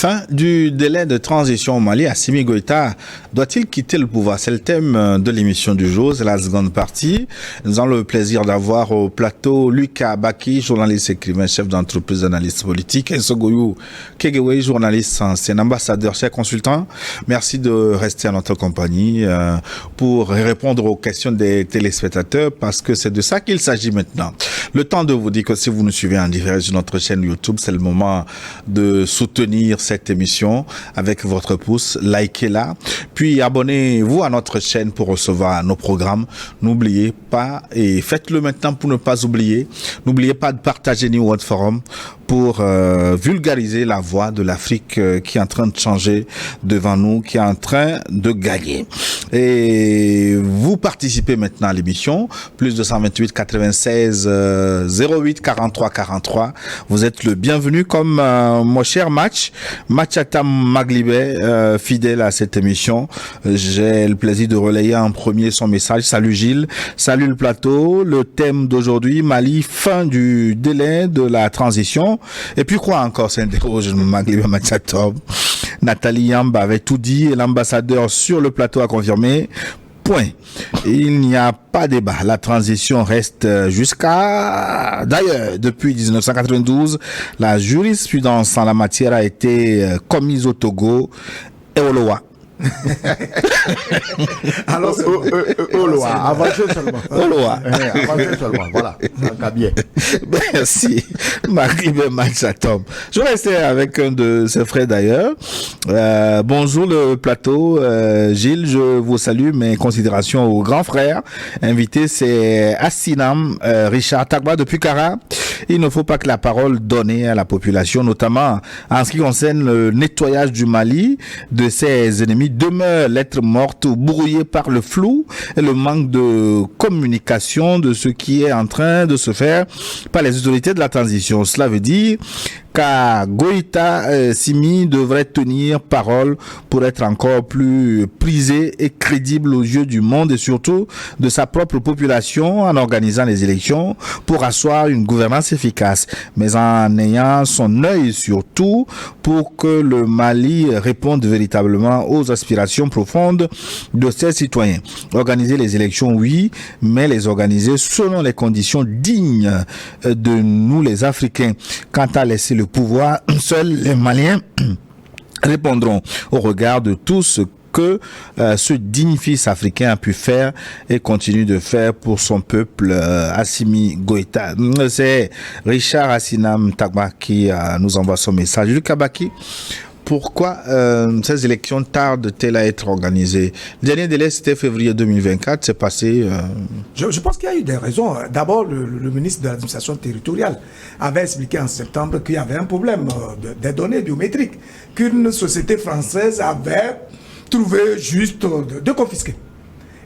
Fin du délai de transition au Mali. Assimi Goïta doit-il quitter le pouvoir? C'est le thème de l'émission du jour, c'est la seconde partie. Nous avons le plaisir d'avoir au plateau Lucas Baki, journaliste, écrivain, chef d'entreprise, analyste politique, et Sogoyou Kegewe, journaliste, ancien ambassadeur, chef consultant. Merci de rester à notre compagnie pour répondre aux questions des téléspectateurs, parce que c'est de ça qu'il s'agit maintenant. Le temps de vous dire que si vous nous suivez en direct sur notre chaîne YouTube, c'est le moment de soutenir cette émission avec votre pouce, likez-la, puis abonnez-vous à notre chaîne pour recevoir nos programmes. N'oubliez pas, et faites-le maintenant pour ne pas oublier, n'oubliez pas de partager New World Forum pour vulgariser la voix de l'Afrique qui est en train de changer devant nous, qui est en train de gagner. Et vous participez maintenant à l'émission, plus 228 96 08 43 43. Vous êtes le bienvenu, comme mon cher Matchatam Maglibé, fidèle à cette émission. J'ai le plaisir de relayer en premier son message. Salut Gilles, salut le plateau. Le thème d'aujourd'hui, Mali, fin du délai de la transition. Et puis quoi encore s'interroge Maglibé Matchatam. Nathalie Yamba avait tout dit et l'ambassadeur sur le plateau a confirmé. Point. Il n'y a pas débat. La transition reste jusqu'à... D'ailleurs, depuis 1992, la jurisprudence en la matière a été commise au Togo et au Loa. Alors, Oloa, avancez seulement. Oloa. Avancez seulement, voilà. Ça va bien. Merci, Marie-Bé Matchatom. Je vais rester avec un de ses frères d'ailleurs. Bonjour le plateau. Gilles, je vous salue. Mes considérations au grand frère. Invité, c'est Assinam Richard Tagba depuis Kara. Il ne faut pas que la parole donnée à la population, notamment en ce qui concerne le nettoyage du Mali de ses ennemis, demeure lettre morte ou brouillée par le flou et le manque de communication de ce qui est en train de se faire par les autorités de la transition. Cela veut dire qu'à Goïta, Simi devrait tenir parole pour être encore plus prisé et crédible aux yeux du monde et surtout de sa propre population en organisant les élections pour asseoir une gouvernance efficace, mais en ayant son œil sur tout pour que le Mali réponde véritablement aux aspirations profondes de ses citoyens. Organiser les élections, oui, mais les organiser selon les conditions dignes de nous les Africains. Quant à laisser le pouvoir, seuls les Maliens répondront au regard de tout ce que ce digne fils africain a pu faire et continue de faire pour son peuple. Assimi Goïta. C'est Richard Assinam Tagba qui nous envoie son message. Lucas Baki, pourquoi ces élections tardent-elles à être organisées? Le dernier délai, c'était février 2024, c'est passé... Je pense qu'il y a eu des raisons. D'abord, le ministre de l'administration territoriale avait expliqué en septembre qu'il y avait un problème des données biométriques, qu'une société française avait trouvé juste de confisquer.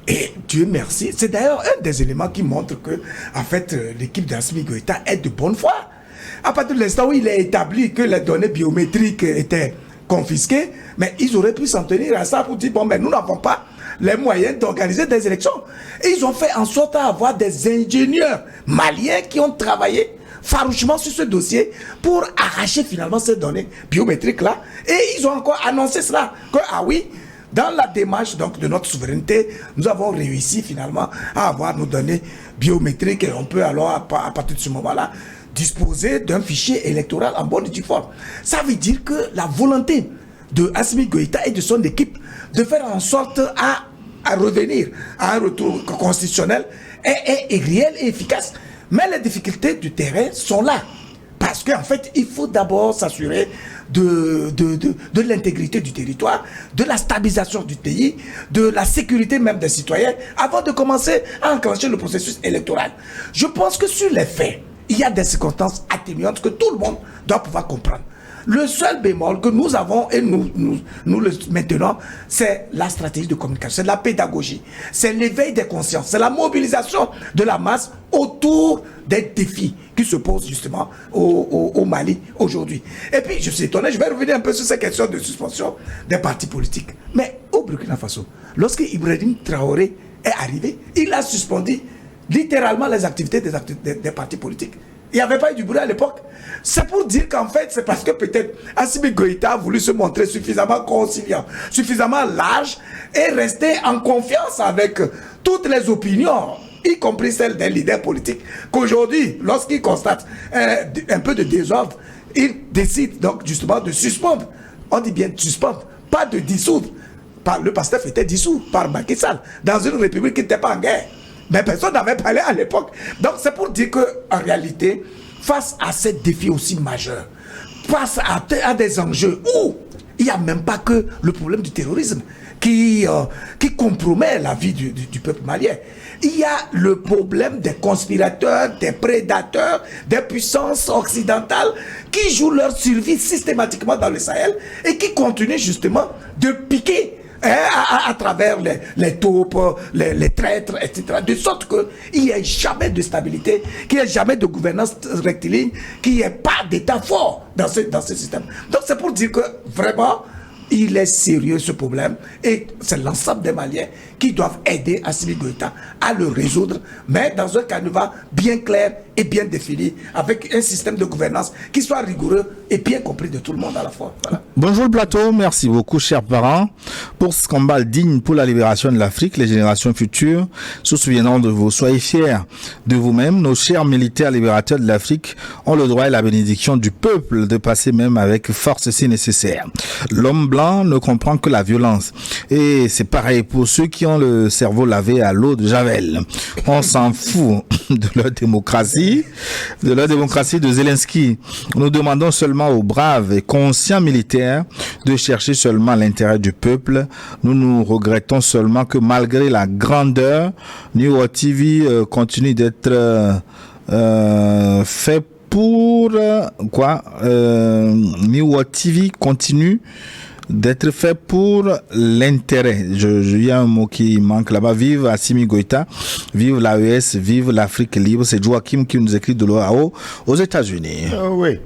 Et Dieu merci, c'est d'ailleurs un des éléments qui montre que, en fait, l'équipe d'Assimi Goïta est de bonne foi. À partir de l'instant où il est établi que les données biométriques étaient confisquées, mais ils auraient pu s'en tenir à ça pour dire, bon, mais nous n'avons pas les moyens d'organiser des élections. Et ils ont fait en sorte d'avoir des ingénieurs maliens qui ont travaillé farouchement sur ce dossier pour arracher finalement ces données biométriques-là. Et ils ont encore annoncé cela, que, ah oui, dans la démarche donc, de notre souveraineté, nous avons réussi finalement à avoir nos données biométriques et on peut alors, à partir de ce moment-là, disposer d'un fichier électoral en bonne et due forme. Ça veut dire que la volonté de Assimi Goïta et de son équipe de faire en sorte à revenir à un retour constitutionnel est réelle et efficace. Mais les difficultés du terrain sont là. Parce qu'en fait, il faut d'abord s'assurer de l'intégrité du territoire, de la stabilisation du pays, de la sécurité même des citoyens, avant de commencer à enclencher le processus électoral. Je pense que sur les faits, il y a des circonstances atténuantes que tout le monde doit pouvoir comprendre. Le seul bémol que nous avons et nous le maintenons, c'est la stratégie de communication, c'est la pédagogie, c'est l'éveil des consciences, c'est la mobilisation de la masse autour des défis qui se posent justement au Mali aujourd'hui. Et puis, je suis étonné, je vais revenir un peu sur ces questions de suspension des partis politiques. Mais au Burkina Faso, lorsque Ibrahim Traoré est arrivé, il a suspendu littéralement les activités des partis politiques. Il n'y avait pas eu du bruit à l'époque. C'est pour dire qu'en fait, c'est parce que peut-être Assimi Goïta a voulu se montrer suffisamment conciliant, suffisamment large et rester en confiance avec toutes les opinions, y compris celles des leaders politiques, qu'aujourd'hui, lorsqu'ils constatent un peu de désordre, ils décident donc justement de suspendre. On dit bien de suspendre, pas de dissoudre. Le PASTEF était dissous par Macky Sall dans une république qui n'était pas en guerre. Mais personne n'avait parlé à l'époque. Donc c'est pour dire qu'en réalité, face à ces défis aussi majeurs, face à des enjeux où il n'y a même pas que le problème du terrorisme qui compromet la vie du peuple malien. Il y a le problème des conspirateurs, des prédateurs, des puissances occidentales qui jouent leur survie systématiquement dans le Sahel et qui continuent justement de piquer à travers les taupes, les traîtres, etc. De sorte qu'il n'y ait jamais de stabilité, qu'il n'y ait jamais de gouvernance rectiligne, qu'il n'y ait pas d'État fort dans ce système. Donc c'est pour dire que vraiment, il est sérieux ce problème et c'est l'ensemble des Maliens qui doivent aider Assimi Goïta à le résoudre, mais dans un canevas bien clair et bien défini, avec un système de gouvernance qui soit rigoureux et bien compris de tout le monde à la fois. Voilà. Bonjour le plateau, merci beaucoup chers parents pour ce combat digne pour la libération de l'Afrique. Les générations futures se souviendront de vous. Soyez fiers de vous-même. Nos chers militaires libérateurs de l'Afrique ont le droit et la bénédiction du peuple de passer même avec force si nécessaire. L'homme blanc ne comprend que la violence. Et c'est pareil pour ceux qui ont le cerveau lavé à l'eau de Javel. On s'en fout de leur démocratie de Zelensky. Nous demandons seulement aux braves et conscients militaires de chercher seulement l'intérêt du peuple. Nous regrettons seulement que malgré la grandeur, New World TV continue d'être fait pour quoi New World TV continue d'être fait pour l'intérêt. Il y a un mot qui manque là-bas. Vive Assimi Goïta, vive l'AES, vive l'Afrique libre. C'est Joachim qui nous écrit de l'OAO aux États-Unis. Oui.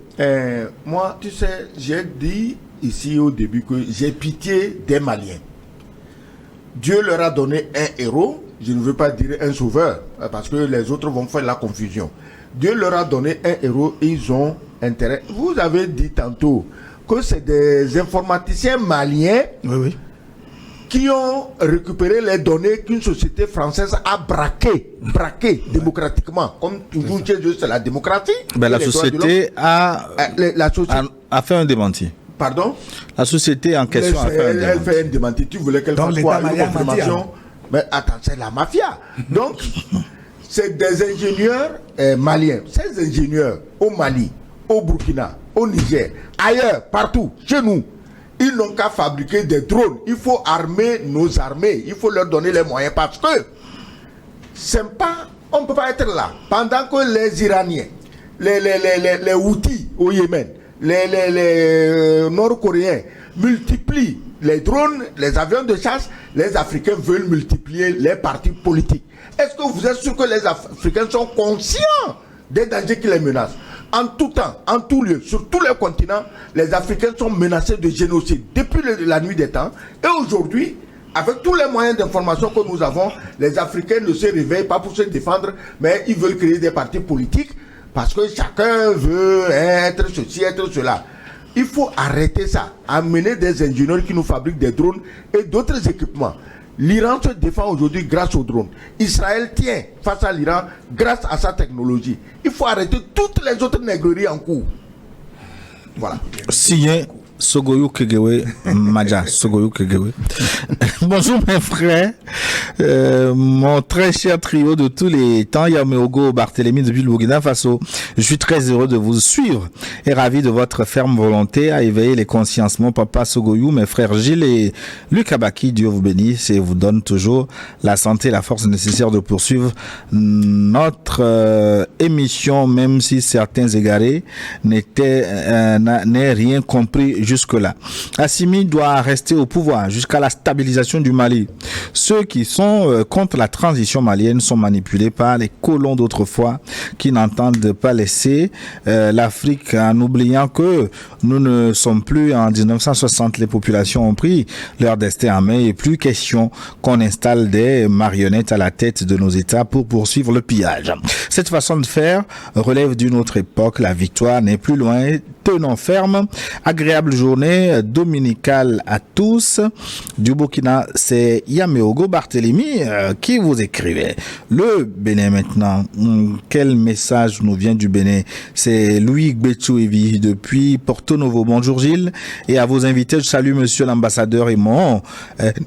Moi, tu sais, j'ai dit ici au début que j'ai pitié des Maliens. Dieu leur a donné un héros. Je ne veux pas dire un sauveur, parce que les autres vont faire la confusion. Dieu leur a donné un héros et ils ont intérêt. Vous avez dit tantôt que c'est des informaticiens maliens qui ont récupéré les données qu'une société française a braquées démocratiquement. Comme toujours, c'est la démocratie. Ben, la société a fait un démenti. Pardon? La société en question a fait un démenti. Elle fait un démenti. Tu voulais qu'elle fasse quoi? Une confirmation? Mais attends, c'est la mafia. Donc, c'est des ingénieurs maliens. Ces ingénieurs au Mali, au Burkina, au Niger, ailleurs, partout, chez nous, ils n'ont qu'à fabriquer des drones. Il faut armer nos armées. Il faut leur donner les moyens parce que c'est pas, on ne peut pas être là pendant que les Iraniens, les Houthis au Yémen, les Nord-Coréens multiplient les drones, les avions de chasse. Les Africains veulent multiplier les partis politiques. Est-ce que vous êtes sûr que les Africains sont conscients des dangers qui les menacent? En tout temps, en tout lieu, sur tous les continents, les Africains sont menacés de génocide depuis la nuit des temps. Et aujourd'hui, avec tous les moyens d'information que nous avons, les Africains ne se réveillent pas pour se défendre, mais ils veulent créer des partis politiques parce que chacun veut être ceci, être cela. Il faut arrêter ça, amener des ingénieurs qui nous fabriquent des drones et d'autres équipements. L'Iran se défend aujourd'hui grâce aux drones. Israël tient face à l'Iran grâce à sa technologie. Il faut arrêter toutes les autres nègreries en cours. Voilà. Signé Sogoyou Kegewe Madja. Sogoyou Kegewe. Bonjour mes frères, mon très cher trio de tous les temps, Yameogo Barthélémy depuis le Burkina Faso. Je suis très heureux de vous suivre et ravi de votre ferme volonté à éveiller les consciences. Mon papa Sogoyou, mes frères Gilles et Luc Abaki, Dieu vous bénisse et vous donne toujours la santé et la force nécessaire de poursuivre notre émission, même si certains égarés n'aient rien compris jusque-là. Assimi doit rester au pouvoir jusqu'à la stabilisation du Mali. Ceux qui sont contre la transition malienne sont manipulés par les colons d'autrefois qui n'entendent pas laisser l'Afrique, en oubliant que nous ne sommes plus en 1960. Les populations ont pris leur destin en main et plus question qu'on installe des marionnettes à la tête de nos États pour poursuivre le pillage. Cette façon de faire relève d'une autre époque. La victoire n'est plus loin. Tenons ferme. Agréable journée dominicale à tous. Du Burkina, c'est Yameogo Barthélemy qui vous écrivait. Le Bénin maintenant. Quel message nous vient du Bénin? C'est Louis Gbetchouevi depuis Porto Novo. Bonjour Gilles. Et à vos invités, je salue monsieur l'ambassadeur et mon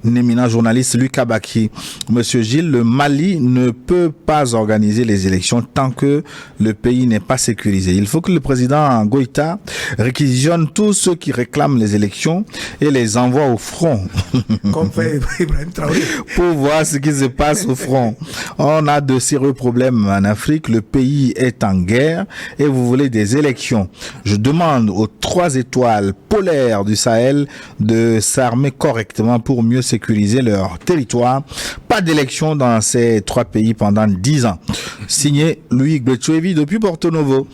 éminent journaliste Lucas Baki. Monsieur Gilles, le Mali ne peut pas organiser les élections tant que le pays n'est pas sécurisé. Il faut que le président Goïta réquisitionne tous ceux qui réclament les élections et les envoie au front. Comme fait Ibrahim Traoré. Pour voir ce qui se passe au front. On a de sérieux problèmes en Afrique. Le pays est en guerre et vous voulez des élections. Je demande aux 3 étoiles polaires du Sahel de s'armer correctement pour mieux sécuriser leur territoire. Pas d'élections dans ces 3 pays pendant 10 ans. Signé Louis Gbetchouevi depuis Porto Novo.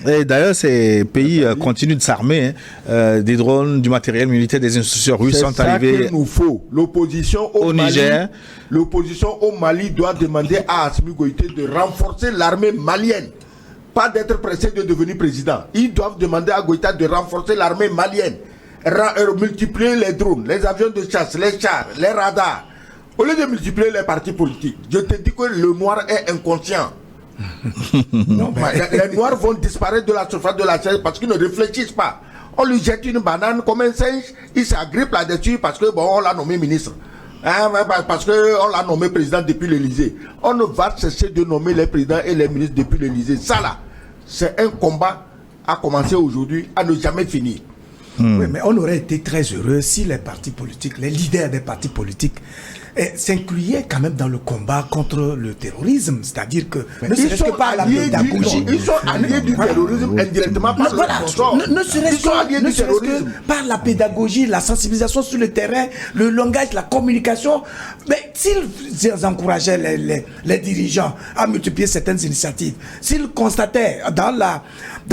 Et d'ailleurs, ces pays continuent de s'armer. Des drones, du matériel militaire, des institutions russes sont arrivés. C'est ça qu'il nous faut. L'opposition au Mali, Niger. L'opposition au Mali doit demander à Assimi Goïta de renforcer l'armée malienne. Pas d'être pressé de devenir président. Ils doivent demander à Goïta de renforcer l'armée malienne. Multiplier les drones, les avions de chasse, les chars, les radars. Au lieu de multiplier les partis politiques, je te dis que le noir est inconscient. Non, les noirs vont disparaître de la surface de la terre parce qu'ils ne réfléchissent pas. On lui jette une banane comme un singe, il s'agrippe là-dessus parce que on l'a nommé ministre. Parce qu'on l'a nommé président depuis l'Élysée. On ne va cesser de nommer les présidents et les ministres depuis l'Élysée. Ça là, c'est un combat à commencer aujourd'hui, à ne jamais finir. Oui, mais on aurait été très heureux si les partis politiques, les leaders des partis politiques, s'incluaient quand même dans le combat contre le terrorisme. C'est-à-dire que ne serait-ce que par la pédagogie. Ils sont alliés du terrorisme indirectement par le sponsor. Ne serait-ce que par la pédagogie, la sensibilisation sur le terrain, le langage, la communication. Mais s'ils encourageaient les dirigeants à multiplier certaines initiatives, s'ils constataient dans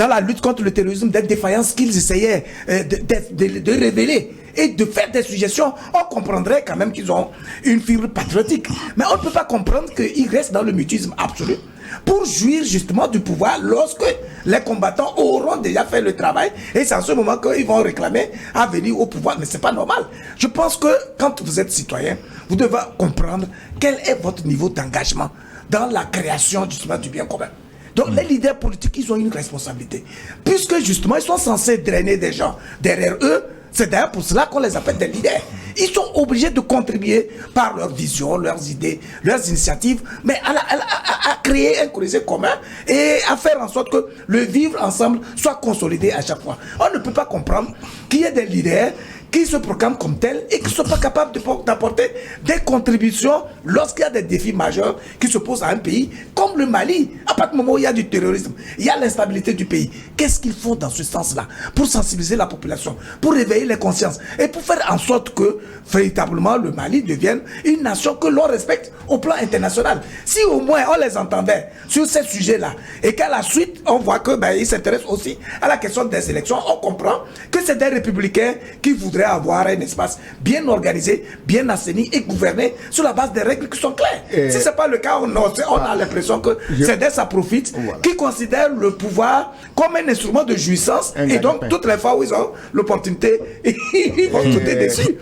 la lutte contre le terrorisme des défaillances qu'ils essayaient de révéler et de faire des suggestions, on comprendrait quand même qu'ils ont une fibre patriotique. Mais on ne peut pas comprendre qu'ils restent dans le mutisme absolu pour jouir justement du pouvoir lorsque les combattants auront déjà fait le travail et c'est en ce moment qu'ils vont réclamer à venir au pouvoir. Mais c'est pas normal. Je pense que quand vous êtes citoyen, vous devez comprendre quel est votre niveau d'engagement dans la création justement du bien commun. Donc les leaders politiques, ils ont une responsabilité. Puisque justement, ils sont censés drainer des gens derrière eux. C'est d'ailleurs pour cela qu'on les appelle des leaders. Ils sont obligés de contribuer par leur vision, leurs idées, leurs initiatives, mais à créer un projet commun et à faire en sorte que le vivre ensemble soit consolidé à chaque fois. On ne peut pas comprendre qu'il y ait des leaders qui se proclament comme tels et qui ne sont pas capables d'apporter des contributions lorsqu'il y a des défis majeurs qui se posent à un pays comme le Mali. À partir du moment où il y a du terrorisme, il y a l'instabilité du pays. Qu'est-ce qu'ils font dans ce sens-là pour sensibiliser la population, pour réveiller les consciences et pour faire en sorte que véritablement le Mali devienne une nation que l'on respecte au plan international. Si au moins on les entendait sur ces sujets-là et qu'à la suite on voit que ils s'intéressent aussi à la question des élections, on comprend que c'est des républicains qui voudraient avoir un espace bien organisé, bien assaini et gouverné sur la base des règles qui sont claires. Si ce n'est pas le cas, on a l'impression que c'est des saprofites qui considèrent le pouvoir comme un instrument de jouissance et donc toutes les fois où ils ont l'opportunité, ils vont sauter dessus.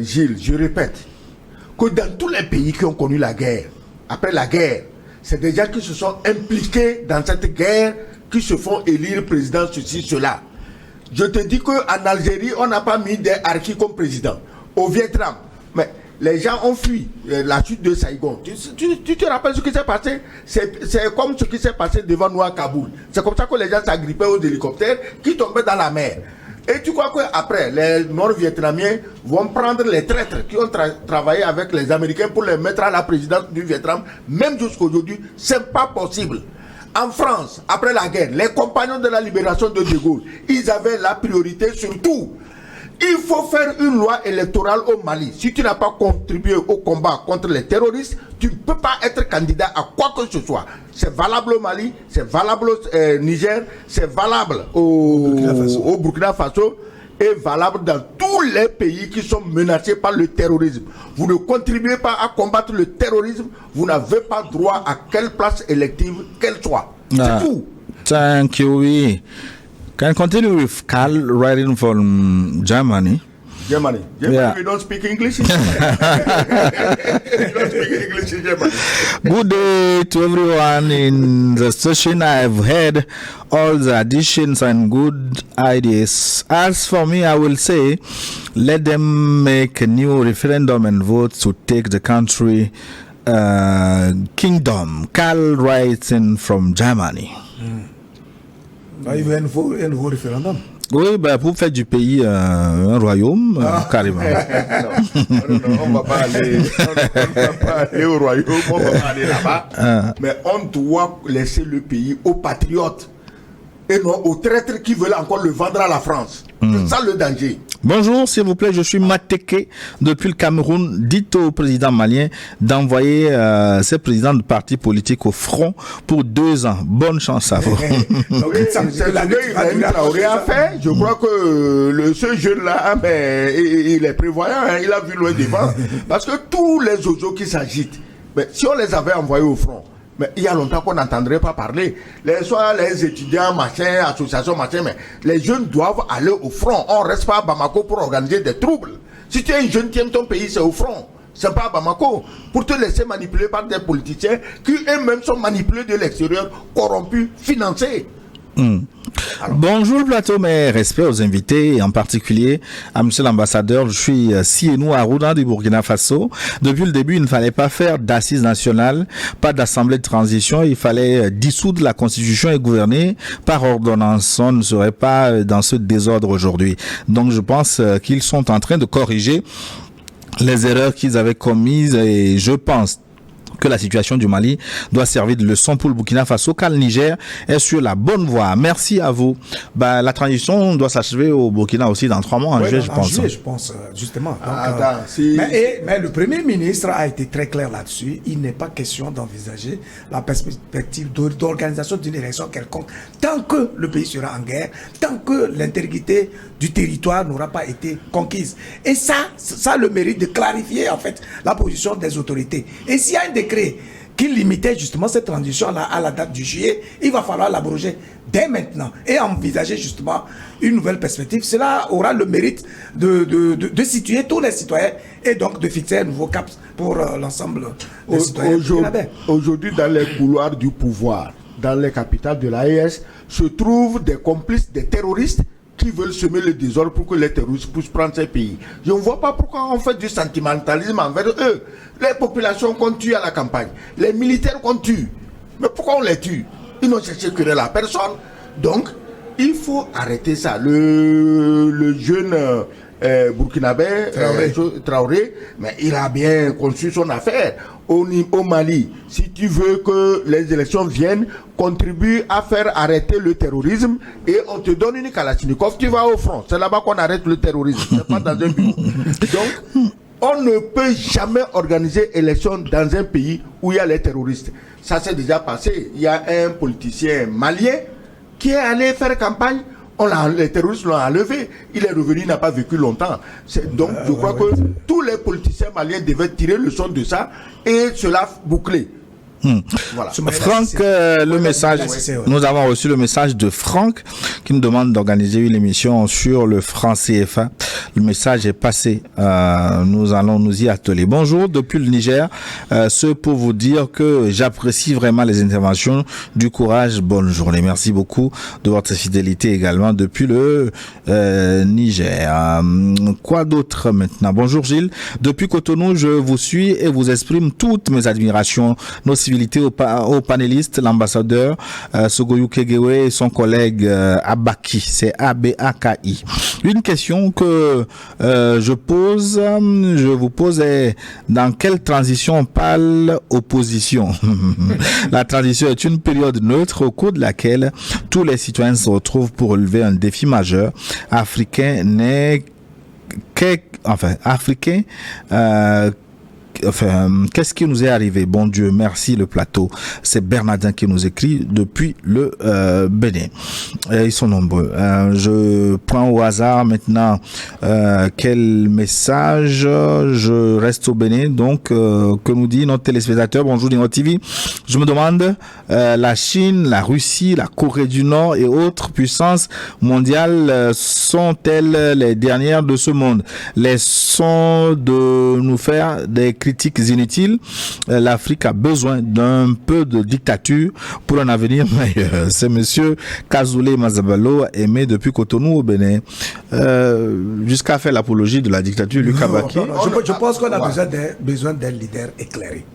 Gilles, je répète que dans tous les pays qui ont connu la guerre, après la guerre, c'est des gens qui se sont impliqués dans cette guerre qui se font élire président, ceci, cela. Je te dis qu'en Algérie, on n'a pas mis des harkis comme président. Au Vietnam, mais les gens ont fui la chute de Saigon. Tu te rappelles ce qui s'est passé? C'est comme ce qui s'est passé devant nous à Kaboul. C'est comme ça que les gens s'agrippaient aux hélicoptères qui tombaient dans la mer. Et tu crois qu'après, les Nord-Vietnamiens vont prendre les traîtres qui ont travaillé avec les Américains pour les mettre à la présidence du Vietnam, même jusqu'aujourd'hui, c'est pas possible. En France, après la guerre, les compagnons de la libération de De Gaulle, ils avaient la priorité sur tout. Il faut faire une loi électorale au Mali. Si tu n'as pas contribué au combat contre les terroristes, tu ne peux pas être candidat à quoi que ce soit. C'est valable au Mali, c'est valable au Niger, c'est valable au Burkina Faso et valable dans tous les pays qui sont menacés par le terrorisme. Vous ne contribuez pas à combattre le terrorisme, vous n'avez pas droit à quelle place élective qu'elle soit. C'est tout. Thank you. Can I continue with Carl writing from Germany? Germany. Yeah. We don't speak English in Germany. We don't speak English in Germany. Good day to everyone in the session. I've heard all the additions and good ideas. As for me, I will say, let them make a new referendum and vote to take the country kingdom. Carl writes in from Germany. Il veut un nouveau référendum. Oui, ben pour faire du pays un royaume, carrément. Non, on ne va pas aller au royaume, on ne va pas aller là-bas. Mais on doit laisser le pays aux patriotes et non aux traîtres qui veulent encore le vendre à la France. C'est ça le danger. Bonjour, s'il vous plaît, je suis Mateke depuis le Cameroun. Dites au président malien d'envoyer ses présidents de partis politiques au front pour 2 ans. Bonne chance à vous. Oui, c'est ce que Ibrahim Traoré a fait. Je crois que ce jeune-là, il est prévoyant, hein, il a vu loin devant. Parce que tous les oiseaux qui s'agitent, si on les avait envoyés au front, mais il y a longtemps qu'on n'entendrait pas parler. Soit les étudiants, machin, associations, machin, mais les jeunes doivent aller au front. On ne reste pas à Bamako pour organiser des troubles. Si tu es un jeune qui aime ton pays, c'est au front. C'est pas à Bamako. Pour te laisser manipuler par des politiciens qui eux-mêmes sont manipulés de l'extérieur, corrompus, financés. Bonjour le plateau, mes respects aux invités et en particulier à monsieur l'ambassadeur. Je suis Sienou Aruna du Burkina Faso. Depuis le début, il ne fallait pas faire d'assises nationales, pas d'assemblée de transition. Il fallait dissoudre la constitution et gouverner par ordonnance. On ne serait pas dans ce désordre aujourd'hui. Donc je pense qu'ils sont en train de corriger les erreurs qu'ils avaient commises et je pense que la situation du Mali doit servir de leçon pour le Burkina Faso, car le Niger est sur la bonne voie. Merci à vous. La transition doit s'achever au Burkina aussi dans 3 mois, en juillet, je pense. En juillet, je pense, justement. Donc, si... mais le Premier ministre a été très clair là-dessus. Il n'est pas question d'envisager la perspective d'organisation d'une élection quelconque tant que le pays sera en guerre, tant que l'intégrité du territoire n'aura pas été conquise. Et ça a le mérite de clarifier, en fait, la position des autorités. Et s'il y a un décret qui limitait justement cette transition-là à la date du juillet, il va falloir l'abroger dès maintenant et envisager justement une nouvelle perspective. Cela aura le mérite de situer tous les citoyens et donc de fixer un nouveau cap pour l'ensemble des citoyens. Aujourd'hui, dans les couloirs du pouvoir, dans les capitales de l'AES, se trouvent des complices des terroristes qui veulent semer le désordre pour que les terroristes puissent prendre ces pays. Je ne vois pas pourquoi on fait du sentimentalisme envers eux. Les populations qu'on tue à la campagne, les militaires qu'on tue, mais pourquoi on les tue? Ils n'ont cherché que la personne. Donc, il faut arrêter ça. Le jeune burkinabé, Traoré, mais il a bien conçu son affaire. Au Mali, si tu veux que les élections viennent, contribue à faire arrêter le terrorisme et on te donne une Kalachnikov, tu vas au front. C'est là-bas qu'on arrête le terrorisme, c'est pas dans un bureau. Donc, on ne peut jamais organiser élection dans un pays où il y a les terroristes. Ça s'est déjà passé. Il y a un politicien malien qui est allé faire campagne. Les terroristes l'ont enlevé. Il est revenu, il n'a pas vécu longtemps. Donc, je crois que tous les politiciens maliens devaient tirer le son de ça et cela boucler. Voilà. Franck, le message, nous avons reçu le message de Franck qui nous demande d'organiser une émission sur le franc CFA. Le message est passé. Nous allons nous y atteler. Bonjour, depuis le Niger. Ce pour vous dire que j'apprécie vraiment les interventions, du courage. Bonne journée. Merci beaucoup de votre fidélité également depuis le Niger. Quoi d'autre maintenant? Bonjour Gilles. Depuis Cotonou, je vous suis et vous exprime toutes mes admirations. Nos civils possibilité aux panélistes, l'ambassadeur Sogoyou Kegewe et son collègue Abaki, c'est A-B-A-K-I. Une question que je vous pose est dans quelle transition on parle opposition? La transition est une période neutre au cours de laquelle tous les citoyens se retrouvent pour relever un défi majeur. Qu'est-ce qui nous est arrivé? Bon Dieu, merci le plateau. C'est Bernardin qui nous écrit depuis le Bénin. Ils sont nombreux. Je prends au hasard maintenant quel message. Je reste au Bénin. Donc, que nous dit notre téléspectateur? Bonjour Dingo TV. Je me demande, la Chine, la Russie, la Corée du Nord et autres puissances mondiales sont-elles les dernières de ce monde? Laissons de nous faire des critiques inutiles. L'Afrique a besoin d'un peu de dictature pour un avenir meilleur. C'est monsieur Kazoulé Mazabalo, aimé depuis Cotonou au Bénin. Jusqu'à faire l'apologie de la dictature, Lucas Baki. Je pense qu'on a besoin d'un leader éclairé.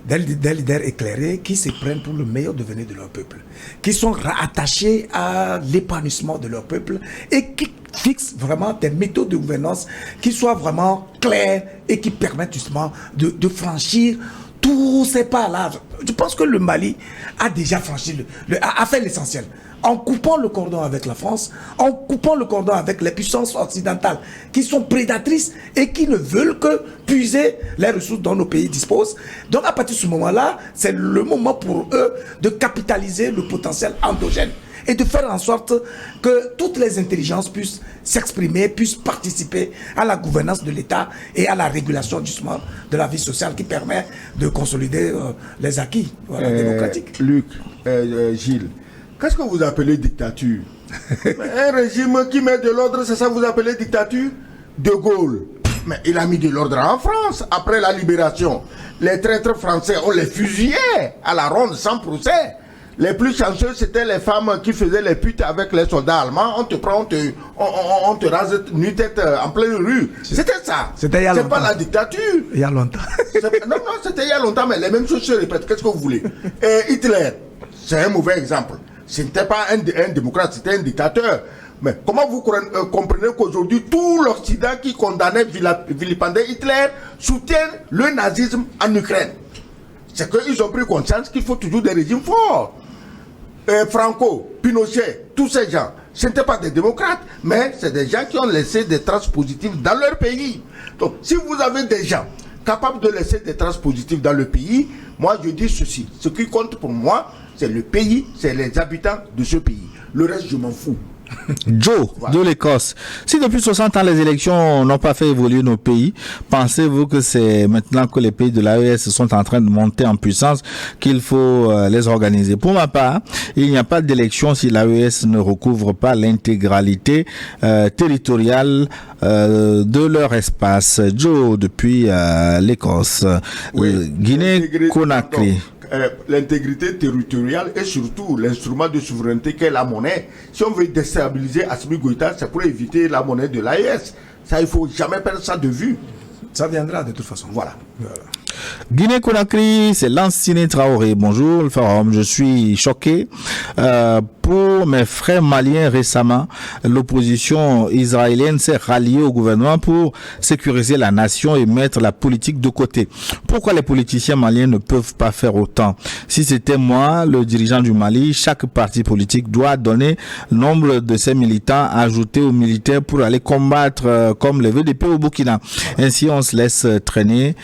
Des leaders éclairés qui se prennent pour le meilleur devenir de leur peuple, qui sont attachés à l'épanouissement de leur peuple et qui fixent vraiment des méthodes de gouvernance qui soient vraiment claires et qui permettent justement de franchir tous ces pas-là. Je pense que le Mali a déjà franchi, a fait l'essentiel. En coupant le cordon avec la France, en coupant le cordon avec les puissances occidentales qui sont prédatrices et qui ne veulent que puiser les ressources dont nos pays disposent. Donc à partir de ce moment-là, c'est le moment pour eux de capitaliser le potentiel endogène et de faire en sorte que toutes les intelligences puissent s'exprimer, puissent participer à la gouvernance de l'État et à la régulation justement de la vie sociale qui permet de consolider les acquis démocratiques. Luc, Gilles, qu'est-ce que vous appelez dictature? Un régime qui met de l'ordre, c'est ça que vous appelez dictature? De Gaulle. Mais il a mis de l'ordre en France après la libération. Les traîtres français, on les fusillait à la ronde sans procès. Les plus chanceux, c'était les femmes qui faisaient les putes avec les soldats allemands. On te prend, on te rase nu-tête en pleine rue. C'était ça. C'était il y a longtemps. C'est pas la dictature. Il y a longtemps. Non, c'était il y a longtemps, mais les mêmes choses se répètent. Qu'est-ce que vous voulez? Et Hitler, c'est un mauvais exemple. Ce n'était pas un démocrate, c'était un dictateur. Mais comment vous comprenez qu'aujourd'hui, tout l'Occident qui condamnait, vilipendait Hitler, soutient le nazisme en Ukraine? C'est qu'ils ont pris conscience qu'il faut toujours des régimes forts. Franco, Pinochet, tous ces gens, ce n'étaient pas des démocrates, mais c'est des gens qui ont laissé des traces positives dans leur pays. Donc, si vous avez des gens capables de laisser des traces positives dans le pays, moi je dis ceci. Ce qui compte pour moi, c'est le pays, c'est les habitants de ce pays. Le reste, je m'en fous. Joe, de l'Écosse. Si depuis 60 ans les élections n'ont pas fait évoluer nos pays, pensez-vous que c'est maintenant que les pays de l'AES sont en train de monter en puissance qu'il faut les organiser? Pour ma part, il n'y a pas d'élection si l'AES ne recouvre pas l'intégralité territoriale de leur espace. Joe, depuis l'Écosse. Oui. Guinée-Conakry. L'intégrité territoriale et surtout l'instrument de souveraineté qu'est la monnaie. Si on veut déstabiliser Assimi Goïta, c'est pour éviter la monnaie de l'AES. Ça, il faut jamais perdre ça de vue. Ça viendra de toute façon. Voilà. Guinée-Conakry, c'est Lanciné Traoré. Bonjour le forum, je suis choqué pour mes frères maliens récemment. L'opposition israélienne s'est ralliée au gouvernement pour sécuriser la nation et mettre la politique de côté. Pourquoi les politiciens maliens ne peuvent pas faire autant? Si c'était moi, le dirigeant du Mali, chaque parti politique doit donner le nombre de ses militants ajoutés aux militaires pour aller combattre comme les VDP au Burkina. Ainsi, on se laisse traîner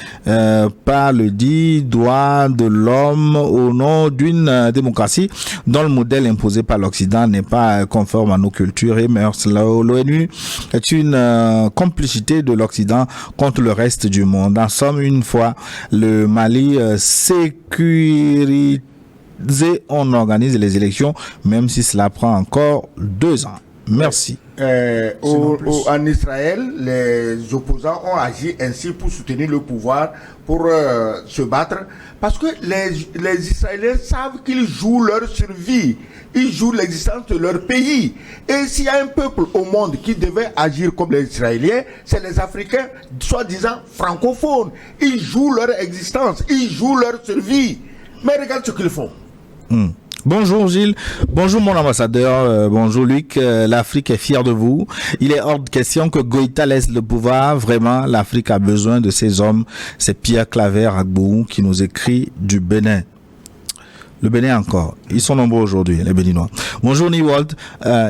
par le dit droit de l'homme au nom d'une démocratie dont le modèle imposé par l'Occident n'est pas conforme à nos cultures et mœurs. L'ONU est une complicité de l'Occident contre le reste du monde. En somme, une fois le Mali sécurisé, on organise les élections, même si cela prend encore 2 ans. Merci. En Israël, les opposants ont agi ainsi pour soutenir le pouvoir, pour se battre, parce que les Israéliens savent qu'ils jouent leur survie, ils jouent l'existence de leur pays. Et s'il y a un peuple au monde qui devait agir comme les Israéliens, c'est les Africains, soi-disant francophones. Ils jouent leur existence, ils jouent leur survie. Mais regarde ce qu'ils font. Bonjour Gilles, bonjour mon ambassadeur, bonjour Luc, l'Afrique est fière de vous. Il est hors de question que Goïta laisse le pouvoir, vraiment l'Afrique a besoin de ces hommes. C'est Pierre Claver Agbou qui nous écrit du Bénin. Le Bénin encore, ils sont nombreux aujourd'hui, les Béninois. Bonjour Niwald,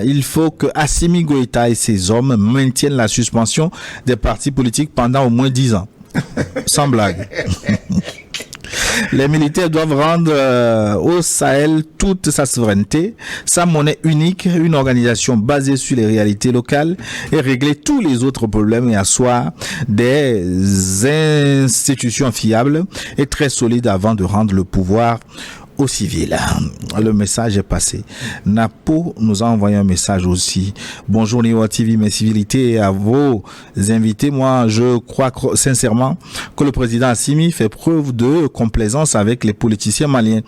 il faut que Assimi Goïta et ses hommes maintiennent la suspension des partis politiques pendant au moins 10 ans. Sans blague. Les militaires doivent rendre au Sahel toute sa souveraineté, sa monnaie unique, une organisation basée sur les réalités locales et régler tous les autres problèmes et asseoir des institutions fiables et très solides avant de rendre le pouvoir aux civils. Le message est passé. Napo nous a envoyé un message aussi. Bonjour Niwa TV, mes civilités à vos invités. Moi, je crois sincèrement que le président Assimi fait preuve de complaisance avec les politiciens maliens.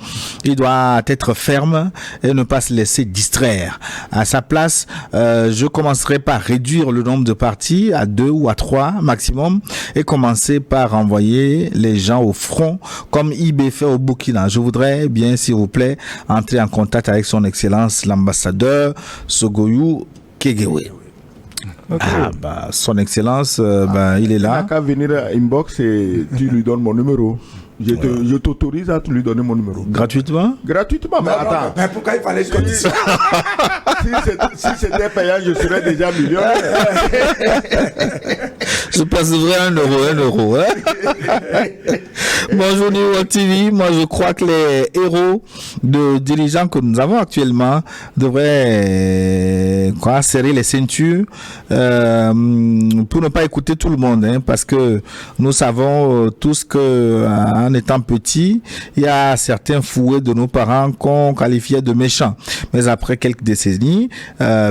Il doit être ferme et ne pas se laisser distraire. À sa place, je commencerai par réduire le nombre de partis à 2 ou à 3 maximum et commencer par envoyer les gens au front comme IB fait au Burkina. Je voudrais bien, s'il vous plaît, entrer en contact avec son excellence l'ambassadeur Sogoyou Kegewe. Okay. Ah bah son excellence, il est là. Il n'a qu'à venir à inbox et tu lui donnes mon numéro. Je t'autorise à lui donner mon numéro. Gratuitement? Gratuitement, mais attends. Mais pourquoi il fallait que si c'était payant, je serais déjà millionnaire. Je passerai un euro. Hein? Bonjour Niwa TV, moi je crois que les héros de dirigeants que nous avons actuellement devraient serrer les ceintures pour ne pas écouter tout le monde, hein, parce que nous savons tous que en étant petit, il y a certains fouets de nos parents qu'on qualifiait de méchants. Mais après quelques décennies,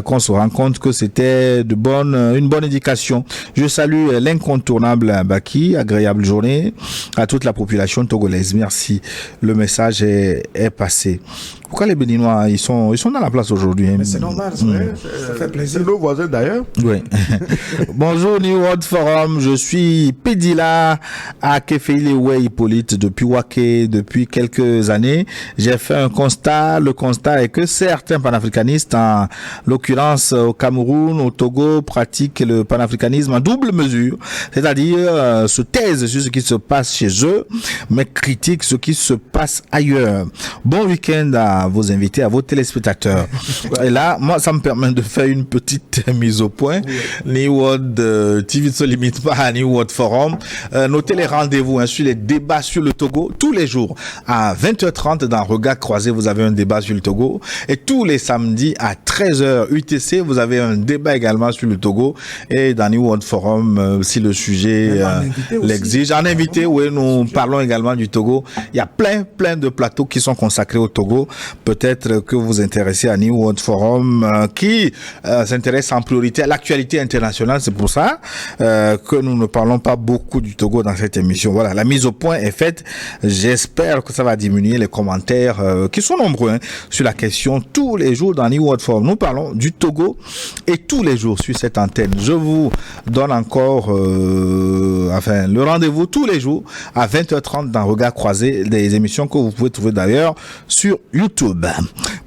qu'on se rend compte que c'était une bonne éducation. Je salue l'incontournable Baki, agréable journée à toute la population togolaise. Merci. Le message est passé. Pourquoi les Béninois, ils sont dans la place aujourd'hui? Mais c'est normal, ça fait plaisir. C'est nos voisins d'ailleurs. Oui. Bonjour New World Forum, je suis Pédila à Kefeile Hippolyte depuis Waké depuis quelques années. J'ai fait un constat. Le constat est que certains panafricanistes, en l'occurrence au Cameroun, au Togo, pratiquent le panafricanisme en double mesure, c'est-à-dire se taisent sur ce qui se passe chez eux, mais critiquent ce qui se passe ailleurs. Bon week-end à vos invités, à vos téléspectateurs. Et là, moi, ça me permet de faire une petite mise au point. New World TV ne se limite pas à New World Forum. Notez les rendez-vous sur les débats sur le Togo. Tous les jours, à 20h30, dans Regard Croisé, vous avez un débat sur le Togo. Et tous les samedis, à 13h UTC, vous avez un débat également sur le Togo. Et dans New World Forum, si le sujet l'exige. En invité, oui, nous parlons également du Togo. Il y a plein de plateaux qui sont consacrés au Togo. Peut-être que vous vous intéressez à New World Forum qui s'intéresse en priorité à l'actualité internationale. C'est pour ça que nous ne parlons pas beaucoup du Togo dans cette émission. Voilà, la mise au point est faite. J'espère que ça va diminuer les commentaires qui sont nombreux sur la question. Tous les jours dans New World Forum, nous parlons du Togo et tous les jours sur cette antenne. Je vous donne encore le rendez-vous tous les jours à 20h30 dans Regard Croisé, des émissions que vous pouvez trouver d'ailleurs sur YouTube.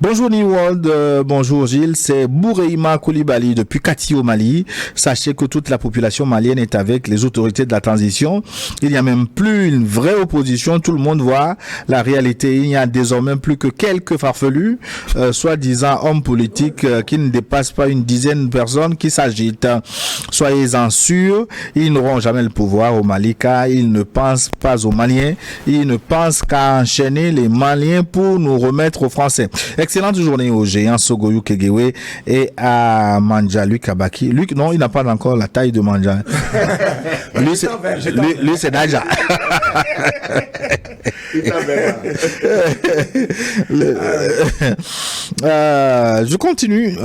Bonjour New World, bonjour Gilles, c'est Boureima Koulibaly depuis Kati au Mali. Sachez que toute la population malienne est avec les autorités de la transition. Il n'y a même plus une vraie opposition, tout le monde voit la réalité. Il n'y a désormais plus que quelques farfelus, soi-disant hommes politiques qui ne dépassent pas une dizaine de personnes qui s'agitent. Soyez-en sûrs, ils n'auront jamais le pouvoir au Mali car ils ne pensent pas aux Maliens, ils ne pensent qu'à enchaîner les Maliens pour nous remettre aux Français. Excellente journée au géant Sogoyou Kegewe et à Manja Luc Abaki. Luc, non, il n'a pas encore la taille de Manja. Lui, c'est Naja. Je continue.